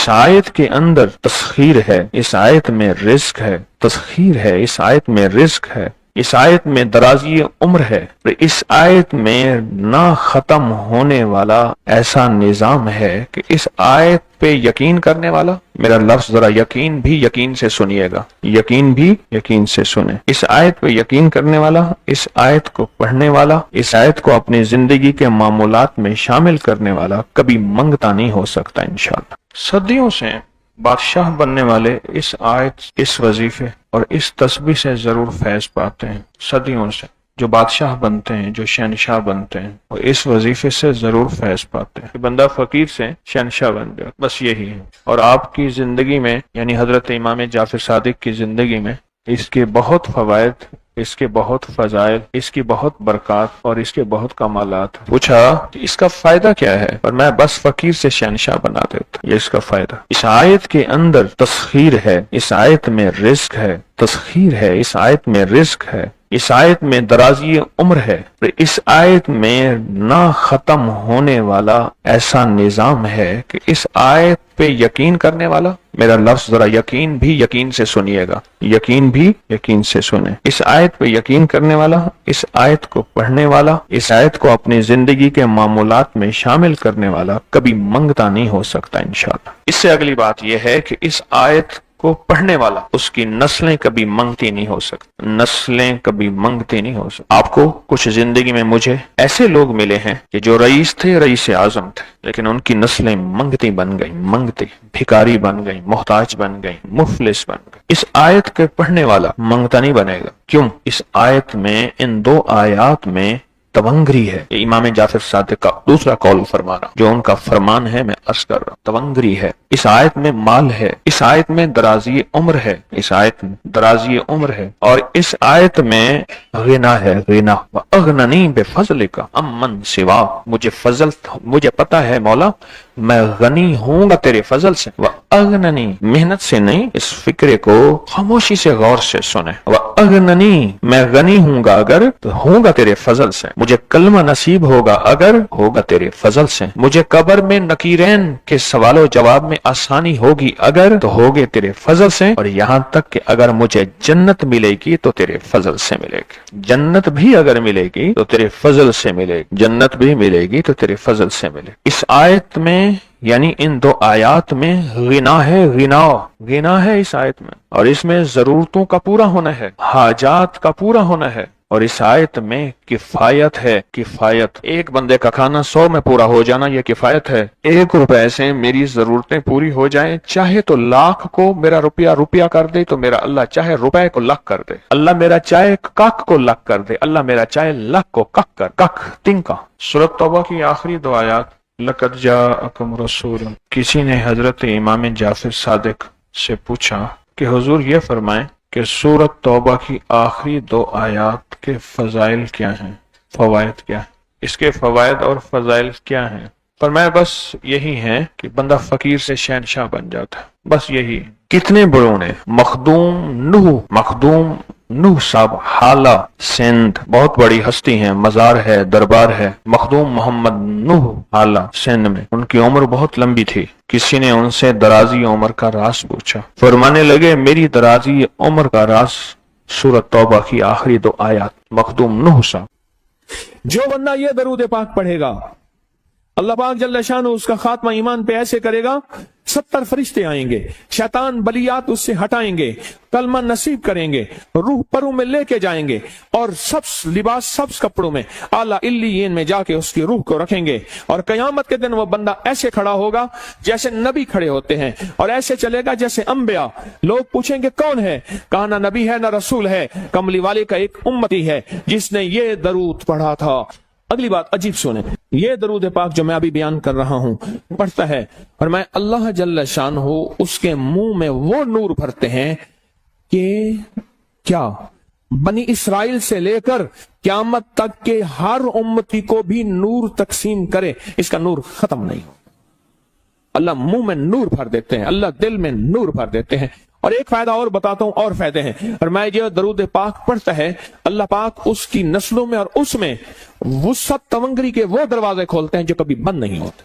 اس آیت کے اندر تسخیر ہے، اس آیت میں رزق ہے، تسخیر ہے، اس آیت میں رزق ہے، اس آیت میں درازی عمر ہے، اس آیت میں نہ ختم ہونے والا ایسا نظام ہے کہ اس آیت پہ یقین کرنے والا، میرا لفظ ذرا یقین بھی یقین سے سنیے گا، یقین بھی یقین سے سنیں، اس آیت پہ یقین کرنے والا، اس آیت کو پڑھنے والا، اس آیت کو اپنی زندگی کے معمولات میں شامل کرنے والا کبھی منگتا نہیں ہو سکتا انشاءاللہ۔ صدیوں سے بادشاہ بننے والے اس آیت، اس وظیفے اور اس تسبیح سے ضرور فیض پاتے ہیں۔ صدیوں سے جو بادشاہ بنتے ہیں، جو شہنشاہ بنتے ہیں، وہ اس وظیفے سے ضرور فیض پاتے ہیں کہ بندہ فقیر سے شہنشاہ بن گیا، بس یہی ہے۔ اور آپ کی زندگی میں، یعنی حضرت امام جعفر صادق کی زندگی میں اس کے بہت فوائد، اس کے بہت فضائل، اس کی بہت برکات اور اس کے بہت کمالات۔ پوچھا کہ اس کا فائدہ کیا ہے؟ اور میں بس فقیر سے شہنشاہ بنا دیتا، یہ اس کا فائدہ۔ اس آیت کے اندر تسخیر ہے، اس آیت میں رزق ہے، تسخیر ہے، اس آیت میں رزق ہے، اس آیت میں درازی عمر ہے، اس آیت میں نہ ختم ہونے والا ایسا نظام ہے کہ اس آیت پہ یقین کرنے والا، میرا لفظ ذرا یقین بھی یقین سے سنیے گا، یقین بھی یقین سے سنیں، اس آیت پہ یقین کرنے والا، اس آیت کو پڑھنے والا، اس آیت کو اپنی زندگی کے معمولات میں شامل کرنے والا کبھی منگتا نہیں ہو سکتا انشاءاللہ۔ اس سے اگلی بات یہ ہے کہ اس آیت کو پڑھنے والا، اس کی نسلیں کبھی منگتی نہیں ہو سکتی، نسلیں کبھی منگتی نہیں ہو سکتی۔ آپ کو کچھ زندگی میں مجھے ایسے لوگ ملے ہیں کہ جو رئیس تھے، رئیس اعظم تھے، لیکن ان کی نسلیں منگتی بن گئی، منگتی، بھکاری بن گئی، محتاج بن گئی، مفلس بن گئی۔ اس آیت کے پڑھنے والا منگتا نہیں بنے گا، کیوں؟ اس آیت میں، ان دو آیات میں تونگری ہے۔ یہ امام جعفر صادق کا دوسرا قول فرما رہا، جو ان کا فرمان ہے، میں عرض کر رہا ہوں، تونگری ہے۔ اس آیت میں مال ہے، اس آیت میں درازی عمر ہے، اس آیت میں درازی عمر ہے، اور اس آیت میں غنا ہے، غنا۔ وَأَغْنَنِي بِفَضْلِكَ عَمَّنْ سِوَاكَ، مجھے فضل، مجھے پتا ہے مولا میں غنی ہوں گا تیرے فضل سے۔ وَأَغْنَنِي، محنت سے نہیں، اس فکرے کو خاموشی سے غور سے سنیں۔ وَأَغْنَنِي، میں غنی ہوں گا اگر تو ہوں گا تیرے فضل سے، مجھے کلمہ نصیب ہوگا اگر ہوگا تیرے فضل سے، مجھے قبر میں نکیرین کے سوال و جواب میں آسانی ہوگی اگر تو ہوگے تیرے فضل سے، اور یہاں تک کہ اگر مجھے جنت ملے گی تو تیرے فضل سے ملے گی، جنت بھی اگر ملے گی تو تیرے فضل سے ملے گی، جنت بھی ملے گی تو تیرے فضل سے ملے گی۔ اس آیت میں، یعنی ان دو آیات میں غنا ہے، غنا، غنا ہے اس آیت میں، اور اس میں ضرورتوں کا پورا ہونا ہے، حاجات کا پورا ہونا ہے، اور اس آیت میں کفایت ہے، کفایت۔ ایک بندے کا کھانا 100 میں پورا ہو جانا یہ کفایت ہے۔ 1 روپے سے میری ضرورتیں پوری ہو جائیں، چاہے تو لاکھ کو میرا روپیہ روپیہ کر دے تو میرا اللہ چاہے روپے کو لاکھ کر دے، اللہ میرا چاہے کاک کو لاکھ کر دے، اللہ میرا چاہے لاکھ کو کک کر، کک تنکا۔ سورۃ توبہ کی آخری 2 آیات، لَقَدْ جَاءَكُمْ رَسُولٌ۔ کسی نے حضرت امام جعفر صادق سے پوچھا کہ حضور یہ فرمائیں کہ سورۃ توبہ کی آخری 2 آیات کے فضائل کیا ہیں، فوائد کیا ہیں، اس کے فوائد اور فضائل کیا ہیں؟ فرمایا بس یہی ہیں کہ بندہ فقیر سے شہنشاہ بن جاتا ہے، بس یہی۔ کتنے بڑوں نے، مخدوم نوح صاحب حالہ سندھ، بہت بڑی ہستی ہیں، مزار ہے، دربار ہے، مخدوم محمد نوح حالہ سندھ میں، ان کی عمر بہت لمبی تھی۔ کسی نے ان سے درازی عمر کا راز پوچھا، فرمانے لگے میری درازی عمر کا راز سورۃ توبہ کی آخری 2 آیات۔ مخدوم نوح صاحب، جو بندہ یہ درود پاک پڑھے گا، اللہ پاک جل شانہ اس کا خاتمہ ایمان پہ ایسے کرے گا، 70 فرشتے آئیں گے، شیطان بلیات اس سے ہٹائیں گے، کلمہ نصیب کریں گے، روح پروں میں لے کے جائیں گے، اور سبز لباس، سبز کپڑوں میں اعلیٰ علیین میں جا کے اس کی روح کو رکھیں گے، اور قیامت کے دن وہ بندہ ایسے کھڑا ہوگا جیسے نبی کھڑے ہوتے ہیں، اور ایسے چلے گا جیسے انبیاء۔ لوگ پوچھیں گے کون ہے؟ کہا نہ نبی ہے نہ رسول ہے، کملی والے کا ایک امتی ہے جس نے یہ درود پڑھا تھا۔ اگلی بات عجیب سنیں، یہ درود پاک جو میں ابھی بیان کر رہا ہوں پڑھتا ہے، اور میں اللہ جل شانہ اس کے منہ میں وہ نور بھرتے ہیں کہ کیا بنی اسرائیل سے لے کر قیامت تک کے ہر امتی کو بھی نور تقسیم کرے، اس کا نور ختم نہیں ہو۔ اللہ منہ میں نور بھر دیتے ہیں، اللہ دل میں نور بھر دیتے ہیں۔ اور ایک فائدہ اور بتاتا ہوں، اور فائدے ہیں، اور میں یہ درود پاک پڑھتا ہے، اللہ پاک اس کی نسلوں میں اور اس میں وسعت تونگری کے وہ دروازے کھولتے ہیں جو کبھی بند نہیں ہوتے۔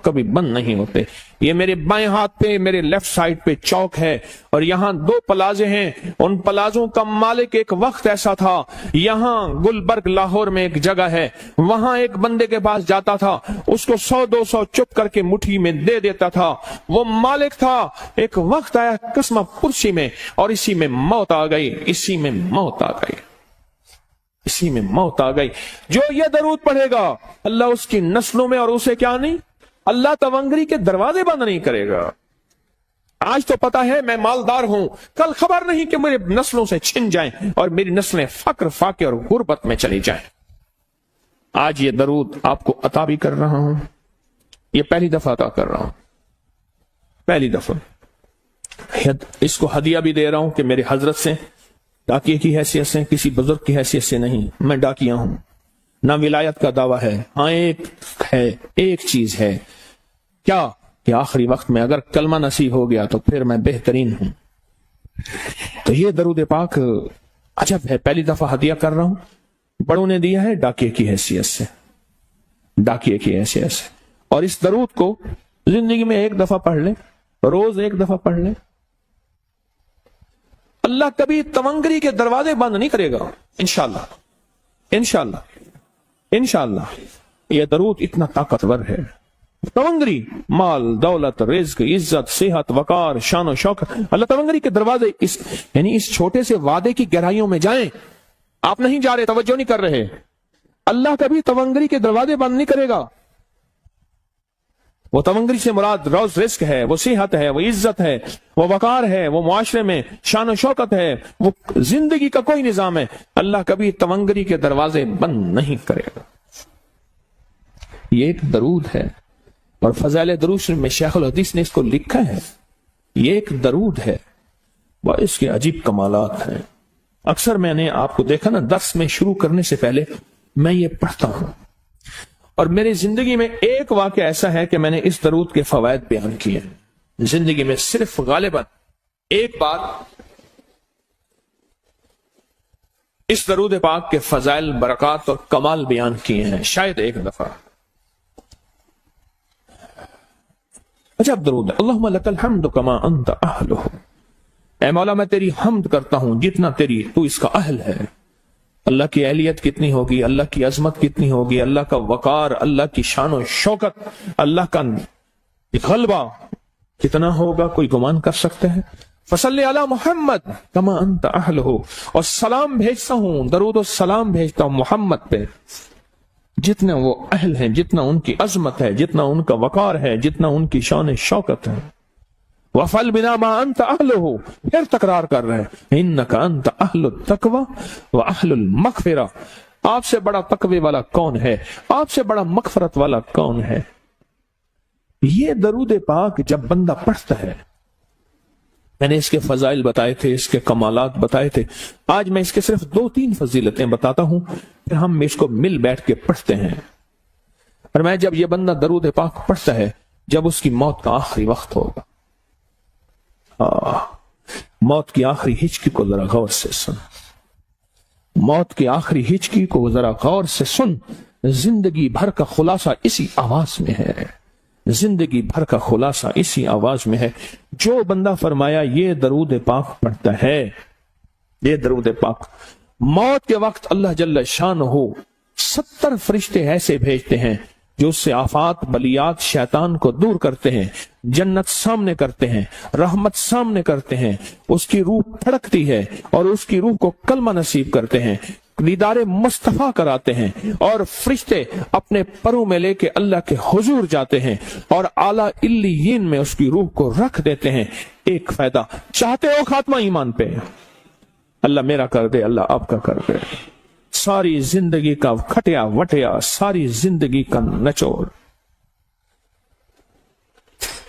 کبھی بند نہیں ہوتے. یہ میرے بائیں ہاتھ پہ میرے لیفٹ سائڈ پہ چوک ہے اور یہاں 2 پلازے ہیں. ان پلازوں کا مالک ایک وقت ایسا تھا, یہاں گلبرگ لاہور میں ایک جگہ ہے, وہاں ایک بندے کے پاس جاتا تھا, اس کو 100-200 چپ کر کے مٹھی میں دے دیتا تھا. وہ مالک تھا. ایک وقت آیا قسمہ پرسی میں اور اسی میں موت آ گئی, اسی میں موت آ گئی, اسی میں موت آ گئی. جو یہ درود پڑھے گا اللہ اس کی نسلوں میں اور اسے کیا نہیں, اللہ تونگری کے دروازے بند نہیں کرے گا. آج تو پتا ہے میں مالدار ہوں, کل خبر نہیں کہ میرے نسلوں سے چھن جائیں اور میری نسلیں فقر فاقے اور غربت میں چلی جائیں. آج یہ درود آپ کو عطا بھی کر رہا ہوں, یہ پہلی دفعہ عطا کر رہا ہوں, پہلی دفعہ. اس کو ہدیہ بھی دے رہا ہوں کہ میرے حضرت سے, ڈاکیے کی حیثیت سے, کسی بزرگ کی حیثیت سے نہیں. میں ڈاکیہ ہوں, نہ ولایت کا دعویٰ ہے. ہاں ایک چیز ہے, کیا کہ آخری وقت میں اگر کلمہ نصیب ہو گیا تو پھر میں بہترین ہوں. تو یہ درود پاک عجب ہے, پہلی دفعہ ہدیہ کر رہا ہوں. بڑوں نے دیا ہے ڈاکیے کی حیثیت سے, ڈاکیے کی حیثیت سے. اور اس درود کو زندگی میں ایک دفعہ پڑھ لیں, روز ایک دفعہ پڑھ لیں, اللہ کبھی تونگری کے دروازے بند نہیں کرے گا انشاءاللہ, انشاءاللہ, انشاءاللہ. یہ درود اتنا طاقتور ہے. تونگری, مال, دولت, رزق, عزت, صحت, وقار, شان و شوکت, اللہ تونگری کے دروازے یعنی اس چھوٹے سے وعدے کی گہرائیوں میں جائیں. آپ نہیں جا رہے, توجہ نہیں کر رہے. اللہ کبھی تونگری کے دروازے بند نہیں کرے گا. وہ تونگری سے مراد روز رزق ہے, وہ صحت ہے, وہ عزت ہے, وہ وقار ہے, وہ معاشرے میں شان و شوکت ہے, وہ زندگی کا کوئی نظام ہے. اللہ کبھی تونگری کے دروازے بند نہیں کرے گا. یہ ایک درود ہے اور فضائل درود شریف میں شیخ الحدیث نے اس کو لکھا ہے. یہ ایک درود ہے, اس کے عجیب کمالات ہیں. اکثر میں نے آپ کو دیکھا نا, درس میں شروع کرنے سے پہلے میں یہ پڑھتا ہوں, اور میری زندگی میں ایک واقعہ ایسا ہے کہ میں نے اس درود کے فوائد بیان کیے. زندگی میں صرف غالباً ایک بار اس درود پاک کے فضائل, برکات اور کمال بیان کیے ہیں, شاید ایک دفعہ. عجب درود ہے. اللہم لک الحمد کما انت اہلہ, اے مولا میں تیری حمد کرتا ہوں جتنا تو اس کا اہل ہے. اللہ کی اہلیت کتنی ہوگی, اللہ کی عظمت کتنی ہوگی, اللہ کا وقار, اللہ کی شان و شوکت, اللہ کا غلبہ کتنا ہوگا, کوئی گمان کر سکتا ہے. فصلی علی محمد کما انت اہلہ, اور سلام بھیجتا ہوں, درود و سلام بھیجتا ہوں محمد پہ جتنے وہ اہل ہیں, جتنا ان کی عظمت ہے, جتنا ان کا وقار ہے, جتنا ان کی شان شوکت ہے. وَفَلْ بِنَا مَا أَنْتَ أَهْلُهُ, پھر تکرار کر رہے ہیں, إِنَّكَ أَنْتَ أَهْلُ التَّقْوَى وَأَهْلُ الْمَغْفِرَةِ, آپ سے بڑا تقوی والا کون ہے, آپ سے بڑا مغفرت والا کون ہے. یہ درود پاک جب بندہ پڑھتا ہے, میں نے اس کے فضائل بتائے تھے, اس کے کمالات بتائے تھے, آج میں اس کے صرف 2-3 فضیلتیں بتاتا ہوں, پھر ہم اس کو مل بیٹھ کے پڑھتے ہیں. اور میں جب یہ بندہ درود پاک پڑھتا ہے, جب اس کی موت کا آخری وقت ہوگا, موت کی آخری ہچکی کو ذرا غور سے سن, موت کی آخری ہچکی کو ذرا غور سے سن. زندگی بھر کا خلاصہ اسی آواز میں ہے, زندگی بھر کا خلاصہ اسی آواز میں ہے. جو بندہ فرمایا یہ درود پاک پڑھتا ہے, یہ درود پاک, موت کے وقت اللہ جل شانہ 70 فرشتے ایسے بھیجتے ہیں جو اس سے آفات, بلیات, شیطان کو دور کرتے ہیں, جنت سامنے کرتے ہیں, رحمت سامنے کرتے ہیں, اس کی روح پھڑکتی ہے اور اس کی روح کو کلمہ نصیب کرتے ہیں, دیدار مصطفیٰ کراتے ہیں, اور فرشتے اپنے پروں میں لے کے اللہ کے حضور جاتے ہیں اور اعلیٰ علیین میں اس کی روح کو رکھ دیتے ہیں. ایک فائدہ چاہتے ہو خاتمہ ایمان پہ, اللہ میرا کر دے, اللہ آپ کا کر دے. ساری زندگی کا کھٹیا وٹیا, ساری زندگی کا نچوڑ.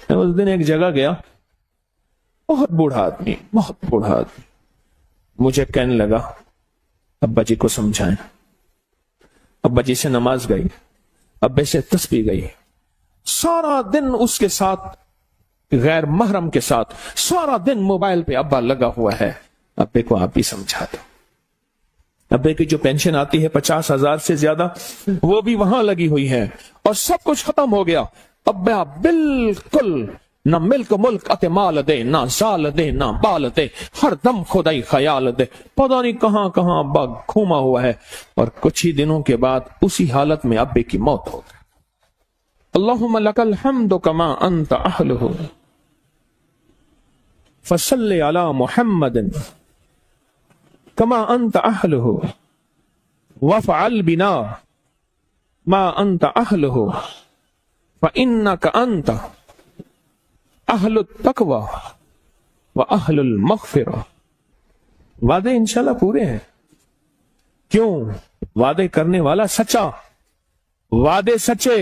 میں اس دن ایک جگہ گیا, بہت بوڑھا آدمی, بہت بوڑھا آدمی, مجھے کہنے لگا ابا جی کو سمجھائیں. ابا جی سے نماز گئی, ابے سے تسبیح گئی, سارا دن اس کے ساتھ غیر محرم کے ساتھ, سارا دن موبائل پہ ابا لگا ہوا ہے. ابے کو آپ ہی سمجھا دو. ابے کی جو پینشن آتی ہے 50,000 سے زیادہ, وہ بھی وہاں لگی ہوئی ہے, اور سب کچھ ختم ہو گیا. اب بالکل نہ ملک ملک ات مال دے، نہ زال دے، نہ بال دے، ہر دم خدائی خیال دے، پتہ نہیں کہاں کہاں ابا گھوما ہوا ہے، اور کچھ ہی دنوں کے بعد اسی حالت میں ابے کی موت ہو گئی۔ اللہم لک الحمد کما انت اہلہ فصل علی محمد کما انت اہلہ وفعل بنا ما انت اہلہ فانک انت اہل التقوی واہل المغفرہ۔ وعدے انشاءاللہ پورے ہیں، کیوں؟ وعدے کرنے والا سچا، وعدے سچے،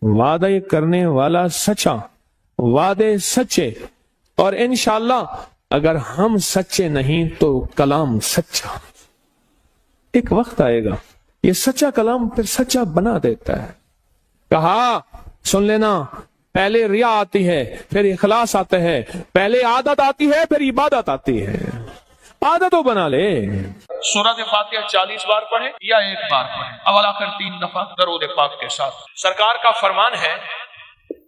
وعدے کرنے والا سچا، وعدے سچے، اور انشاءاللہ اگر ہم سچے نہیں تو کلام سچا۔ ایک وقت آئے گا یہ سچا کلام پھر سچا بنا دیتا ہے۔ کہا سن لینا، پہلے ریا آتی ہے، پھر اخلاص آتا ہے، پہلے عادت آتی ہے، پھر عبادت آتی ہے۔ عادتوں بنا لے۔ سورۃ فاتحہ 40 بار پڑھے یا ایک بار پڑھے، اول آخر 3 دفعہ درود پاک کے ساتھ۔ سرکار کا فرمان ہے،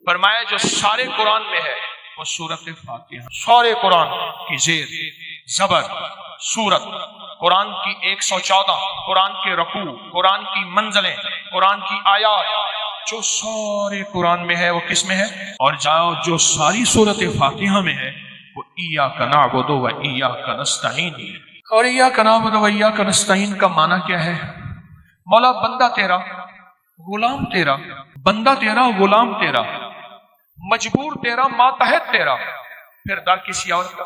فرمایا جو سارے قرآن میں ہے وہ سورۃ فاتحہ، سارے قرآن کی زیر زبر سورت، قرآن کی 114، قرآن کے رکوع، قرآن کی منزلیں، قرآن کی آیات، جو سارے قرآن میں ہے وہ کس میں ہے؟ اور جاؤ جو ساری سورۃ فاتحہ میں ہے وہ ایاک نعبد و ایاک نستعین۔ اور ایاک نعبد و ایاک نستعین کا معنی کیا ہے؟ مولا بندہ تیرا، غلام تیرا، بندہ تیرا، غلام تیرا، مجبور تیرا، ماتحت تیرا، پھر در کسی اور کا،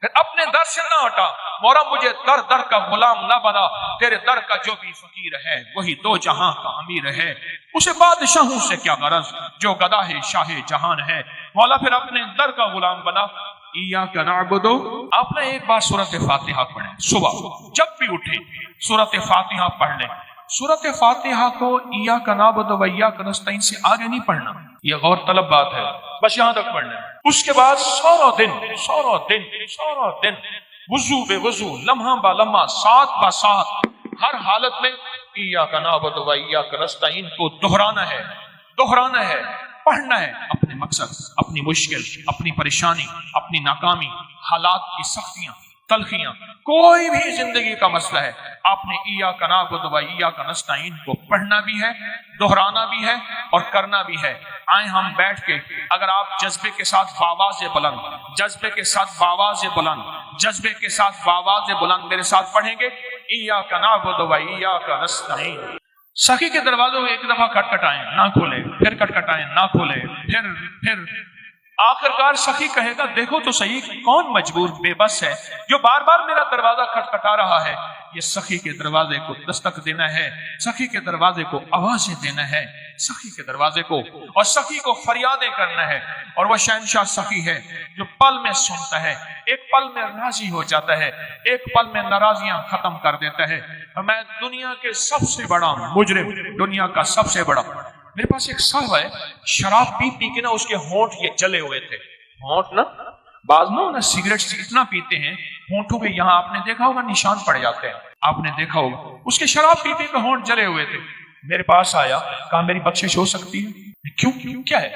پھر اپنے در سے نہ ہٹا، مولا مجھے در در کا غلام نہ بنا، تیرے در کا جو بھی فقیر ہے وہی دو جہاں کا امیر ہے، اسے بادشاہوں سے کیا غرض جو گدا ہے شاہ جہان ہے، مولا پھر اپنے در کا غلام بنا۔ ایاک نعبد، آپ نے ایک بار سورۃ فاتحہ پڑھیں، صبح جب بھی اٹھے سورۃ فاتحہ پڑھ لیں۔ سورۃ فاتحہ کو ایاک نعبد و ایاک نستعین سے آگے نہیں پڑھنا، یہ غور طلب بات ہے، بس یہاں تک پڑھنا ہے۔ اس کے بعد سارا دن وضو بے وضو، لمحہ با لمحہ، ساتھ با ساتھ، ہر حالت میں ایاک نعبد و ایاک نستعین کو دہرانا ہے، پڑھنا ہے۔ اپنے مقصد، اپنی مشکل، اپنی پریشانی، اپنی ناکامی، حالات کی سختیاں، تلخیاں، کوئی بھی زندگی کا مسئلہ ہے، آپ نے ایاک نعبد و ایاک نستعین کو پڑھنا بھی ہے، دہرانا بھی ہے اور کرنا بھی ہے۔ آئیں ہم بیٹھ کے، اگر آپ جذبے کے ساتھ باواز بلند، جذبے کے ساتھ باواز بلند، جذبے کے ساتھ باواز بلند میرے ساتھ پڑھیں گے، ایاک نعبد و ایاک نستعین۔ سخی کے دروازوں میں ایک دفعہ کھٹکھٹائیں، نہ کھولے، پھر کھٹکھٹائیں، نہ کھولے، پھر آخر کار سخی کہے گا دیکھو تو صحیح کون مجبور بے بس ہے جو بار بار میرا دروازہ کھٹکھٹا رہا ہے۔ یہ سخی کے دروازے کو دستک دینا ہے، سخی کے دروازے کو آوازیں دینا ہے، سخی کے دروازے کو، اور سخی کو فریادیں کرنا ہے۔ اور وہ شہنشاہ سخی ہے جو پل میں سنتا ہے، ایک پل میں راضی ہو جاتا ہے، ایک پل میں ناراضیاں ختم کر دیتا ہے۔ میں دنیا کے سب سے بڑا مجرم، دنیا کا سب سے بڑا، میرے پاس ایک صاحب ہے، شراب پی پی کے نا اس کے ہونٹ یہ جلے ہوئے تھے، ہونٹ نا، بعض لوگ نا سگریٹ سے اتنا پیتے ہیں ہونٹوں پہ یہاں آپ نے دیکھا ہوگا نشان پڑ جاتے ہیں، آپ نے دیکھا ہوگا، اس کے شراب پی پی کے ہونٹ جلے ہوئے تھے۔ میرے پاس آیا، کہا میری بخشش ہو سکتی ہے؟ کیوں کیا ہے؟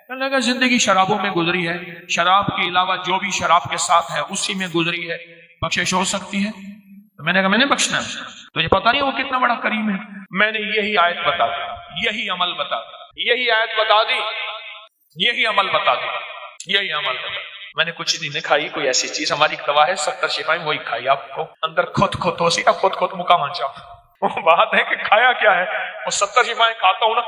کہنے لگا زندگی شرابوں میں گزری ہے، شراب کے علاوہ جو بھی شراب کے ساتھ ہے اسی میں گزری ہے، بخشش ہو سکتی ہے؟ تو میں نے کہا میں نے بخشنا ہے، تجھے پتا نہیں وہ کتنا بڑا کریم ہے۔ میں نے یہی آیت بتا دی، یہی عمل بتا دی، یہی آیت بتا دی، یہی عمل بتا دی، یہی عمل بتا دی۔ میں نے کچھ دن کھائی کوئی ایسی چیز، ہماری دوا ہے 70 شفائیں، وہی کھائی، آپ کو اندر خود ہو سی، اب خود مکہ منشا۔ وہ بات ہے کہ کھایا کیا ہے، وہ 70 شفائیں کھاتا ہوں نا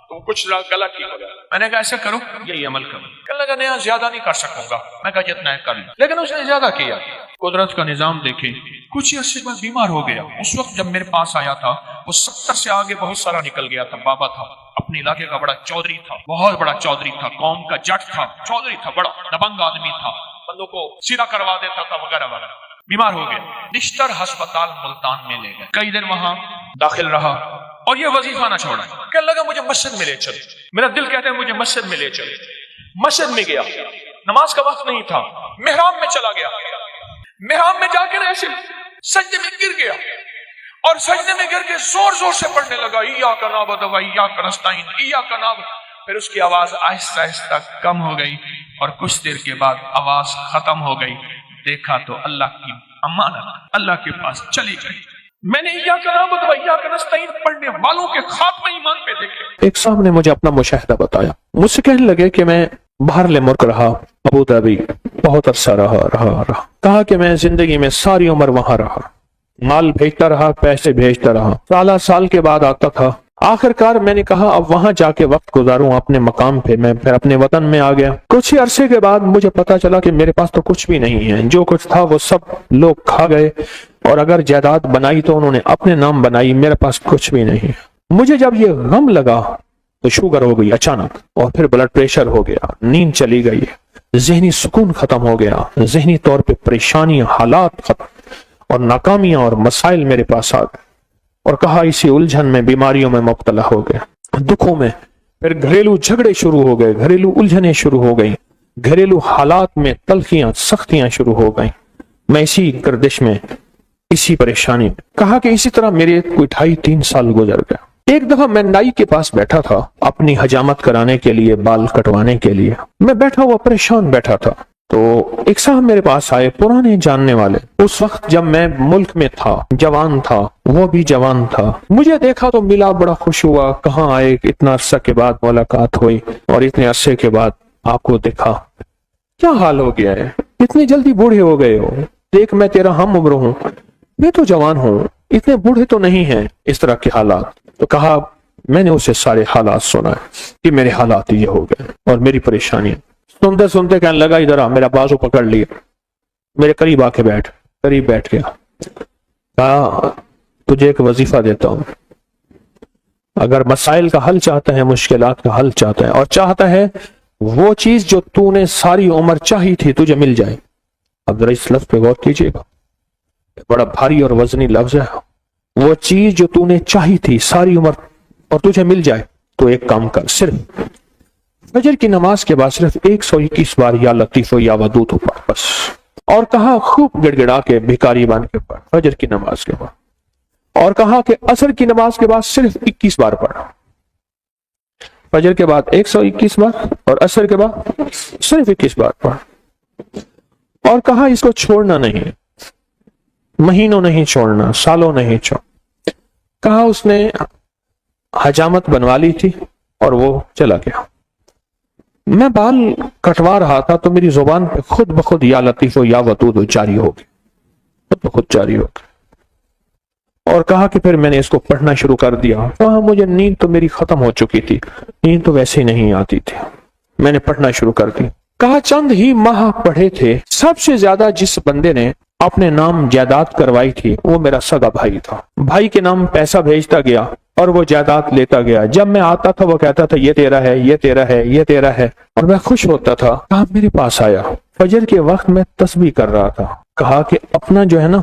تو کچھ گلا ٹھیک ہو گیا۔ میں نے کہا ایسا کرو، یہی عمل کرو۔ کہنے لگا نہیں زیادہ نہیں کر سکوں گا، میں کہا جتنا ہے کر لوں، لیکن اس نے زیادہ کیا۔ قدرت کا نظام دیکھیں، کچھ عرصے بعد بیمار ہو گیا۔ اس وقت جب میرے پاس آیا تھا وہ 70 سے آگے بہت سارا نکل گیا تھا، بابا تھا، اپنے علاقے کا بڑا چودھری تھا، بہت بڑا چودھری تھا، قوم کا جٹ تھا، چودھری تھا، بڑا دبنگ آدمی تھا، بندوں کو سیدھا کروا دیتا تھا وغیرہ وغیرہ۔ بیمار ہو گیا، نشتر ہسپتال ملتان میں لے گئے، کئی دن وہاں داخل رہا اور یہ وظیفہ نہ چھوڑا۔ کہنے لگا مجھے مسجد میں لے چل، میرا دل کہتا ہے مجھے مسجد میں لے چل۔ مسجد میں گیا، نماز کا وقت نہیں تھا، محراب میں چلا گیا، محراب میں جا کے ایسے سجدے میں گر گیا اور سجدے میں گر کے زور زور سے پڑھنے لگا ایاک نعبد و ایاک نستعین، ایاک نعبد۔ پھر اس کی آواز آہستہ آہستہ کم ہو گئی اور کچھ دیر کے بعد آواز ختم ہو گئی. دیکھا تو اللہ کی امانت اللہ کے پاس چلی گئی. میں نے ایاک نعبد و ایاک نستعین پڑھنے والوں کے خاتمہ ایمان پہ دیکھے. ایک صاحب نے مجھے اپنا مشاہدہ بتایا. مجھ سے کہنے لگے کہ میں باہر ملک رہا، ابو ظبی بہت عرصہ رہا. کہا کہ میں زندگی میں ساری عمر وہاں رہا، مال بھیجتا رہا، پیسے بھیجتا رہا، سال کے بعد آتا تھا. آخر کار میں نے کہا اب وہاں جا کے وقت گزاروں اپنے مقام پہ. میں پھر اپنے وطن میں آ گیا. کچھ ہی عرصے کے بعد مجھے پتا چلا کہ میرے پاس تو کچھ بھی نہیں ہے. جو کچھ تھا وہ سب لوگ کھا گئے، اور اگر جائیداد بنائی تو انہوں نے اپنے نام بنائی، میرے پاس کچھ بھی نہیں. مجھے جب یہ غم لگا تو شوگر ہو گئی اچانک، اور پھر بلڈ پریشر ہو گیا، نیند چلی گئی، ذہنی سکون ختم ہو گیا، ذہنی طور پہ پریشانیاں، حالات ختم، اور ناکامیاں اور مسائل میرے پاس آ گئے. اور کہا اسی الجھن میں، بیماریوں میں مبتلا ہو گیا، دکھوں میں. پھر گھریلو جھگڑے شروع ہو گئے، گھریلو الجھنیں شروع ہو گئیں، گھریلو حالات میں تلخیاں، سختیاں شروع ہو گئیں. میں اسی گردش میں، اسی پریشانی میں. کہا کہ اسی طرح میرے کوئی 2.5-3 سال گزر گیا. ایک دفعہ میں نائی کے پاس بیٹھا تھا اپنی حجامت کرانے کے لیے، بال کٹوانے کے لیے. میں بیٹھا ہوا پریشان بیٹھا تھا تو ایک صاحب میرے پاس آئے، پرانے جاننے والے. اس وقت جب میں ملک میں تھا، جوان تھا، وہ بھی جوان تھا. مجھے دیکھا تو ملا، بڑا خوش ہوا. کہاں آئے، اتنا عرصہ کے بعد ملاقات ہوئی اور اتنے عرصے کے بعد آپ کو دیکھا. کیا حال ہو گیا ہے، اتنی جلدی بوڑھے ہو گئے ہو. دیکھ میں تیرا ہم عمر ہوں، میں تو جوان ہوں، اتنے بوڑھے تو نہیں ہیں. اس طرح کے حالات. تو کہا میں نے اسے سارے حالات سنا کہ میرے حالات یہ ہو گئے اور میری پریشانی. سنتے سنتے کہنے لگا ادھر آ. میرا بازو پکڑ لیا، میرے قریب آ کے قریب بیٹھ گیا. کہا تجھے ایک وظیفہ دیتا ہوں، اگر مسائل کا حل چاہتا ہے، مشکلات کا حل چاہتا ہے، اور چاہتا ہے وہ چیز جو تو نے ساری عمر چاہی تھی تجھے مل جائے. اب ذرا اس لفظ پہ غور کیجیے گا، بڑا بھاری اور وزنی لفظ ہے. وہ چیز جو تو نے چاہی تھی ساری عمر اور تجھے مل جائے تو ایک کام کر، صرف فجر کی نماز کے بعد صرف 121 بار یا لطیف یا ودود پڑھ بس. اور کہا خوب گڑ گڑا کے بھکاری بن کے پڑھ فجر کی نماز کے بعد. اور کہا کہ عصر کی نماز کے بعد صرف 21 بار پڑھ. فجر کے بعد 121 بار اور عصر کے بعد صرف 21 بار پڑھ. اور کہا اس کو چھوڑنا نہیں، مہینوں نہیں چھوڑنا، سالوں نہیں چھوڑنا. کہا اس نے حجامت بنوا لی تھی اور وہ چلا گیا. میں بال کٹوا رہا تھا تو میری زبان پہ خود بخود یا لطیف یا ودود جاری ہو گئی، خود بخود جاری ہو گئی. اور کہا کہ پھر میں نے اس کو پڑھنا شروع کر دیا. کہا مجھے نیند تو میری ختم ہو چکی تھی، نیند تو ویسے ہی نہیں آتی تھی، میں نے پڑھنا شروع کر دی. کہا چند ہی ماہ پڑھے تھے. سب سے زیادہ جس بندے نے اپنے نام جائیداد کروائی تھی وہ میرا سگا بھائی تھا. بھائی کے نام پیسہ بھیجتا گیا اور وہ جائیداد لیتا گیا. جب میں آتا تھا وہ کہتا تھا یہ تیرا ہے، یہ تیرا ہے، یہ تیرا ہے، اور میں خوش ہوتا تھا. کہا میرے پاس آیا، فجر کے وقت میں تسبیح کر رہا تھا. کہا کہ اپنا جو ہے نا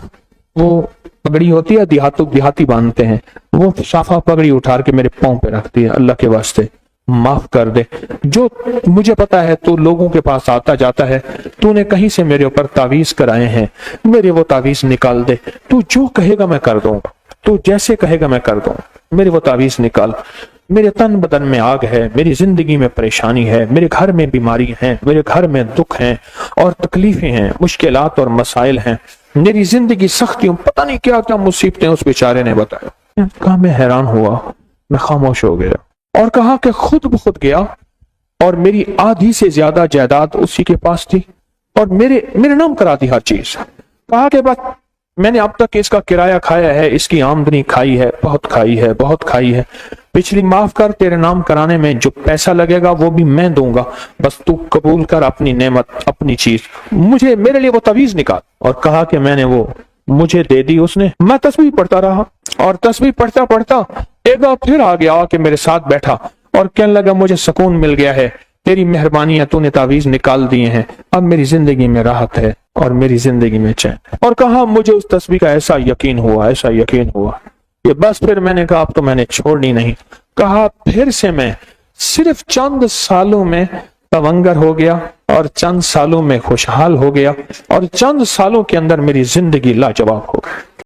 وہ پگڑی ہوتی ہے، دیہاتی باندھتے ہیں، وہ صافہ پگڑی اٹھا کے میرے پاؤں پہ رکھتی ہے. اللہ کے واسطے معاف کر دے، جو مجھے پتا ہے تو لوگوں کے پاس آتا جاتا ہے، تو نے کہیں سے میرے اوپر تعویذ کرائے ہیں، میرے وہ تعویذ نکال دے. تو جو کہے گا میں کر دوں، تو جیسے کہے گا میں کر دوں. میرے وہ تعویذ نکال. میرے تن بدن میں آگ ہے، میری زندگی میں پریشانی ہے، میرے گھر میں بیماری ہیں، میرے گھر میں دکھ ہیں اور تکلیفیں ہیں، مشکلات اور مسائل ہیں، میری زندگی سختیوں، پتہ نہیں کیا کیا مصیبتیں اس بیچارے نے بتایا. کہا میں حیران ہوا، میں خاموش ہو گیا. اور کہا کہ خود بخود گیا اور میری آدھی سے زیادہ جائیداد اسی کے پاس تھی اور میرے نام کرا دی ہر چیز. کہا کہ بس میں نے اب تک اس کا کرایہ کھایا ہے، اس کی آمدنی کھائی ہے، بہت کھائی ہے، بہت کھائی ہے. پچھلی معاف کر، تیرے نام کرانے میں جو پیسہ لگے گا وہ بھی میں دوں گا، بس تو قبول کر اپنی نعمت، اپنی چیز. میرے لیے وہ تعویذ نکال. اور کہا کہ میں نے وہ مجھے دے دی اس نے. میں تسبیح پڑھتا رہا اور تسبیح پڑھتا پڑھتا ایک بار پھر آ گیا کہ میرے ساتھ بیٹھا اور کہنے لگا مجھے سکون مل گیا ہے، تیری مہربانی ہے، تو نے تعویذ نکال دیے ہیں، اب میری زندگی میں راحت ہے اور میری زندگی میں چین ہے. اور کہا مجھے اس تسبیح کا ایسا یقین ہوا کہ بس پھر میں نے کہا اب تو میں نے چھوڑنی نہیں. کہا پھر سے میں صرف چند سالوں میں تونگر ہو گیا اور چند سالوں میں خوشحال ہو گیا اور چند سالوں کے اندر میری زندگی لاجواب ہو گئی.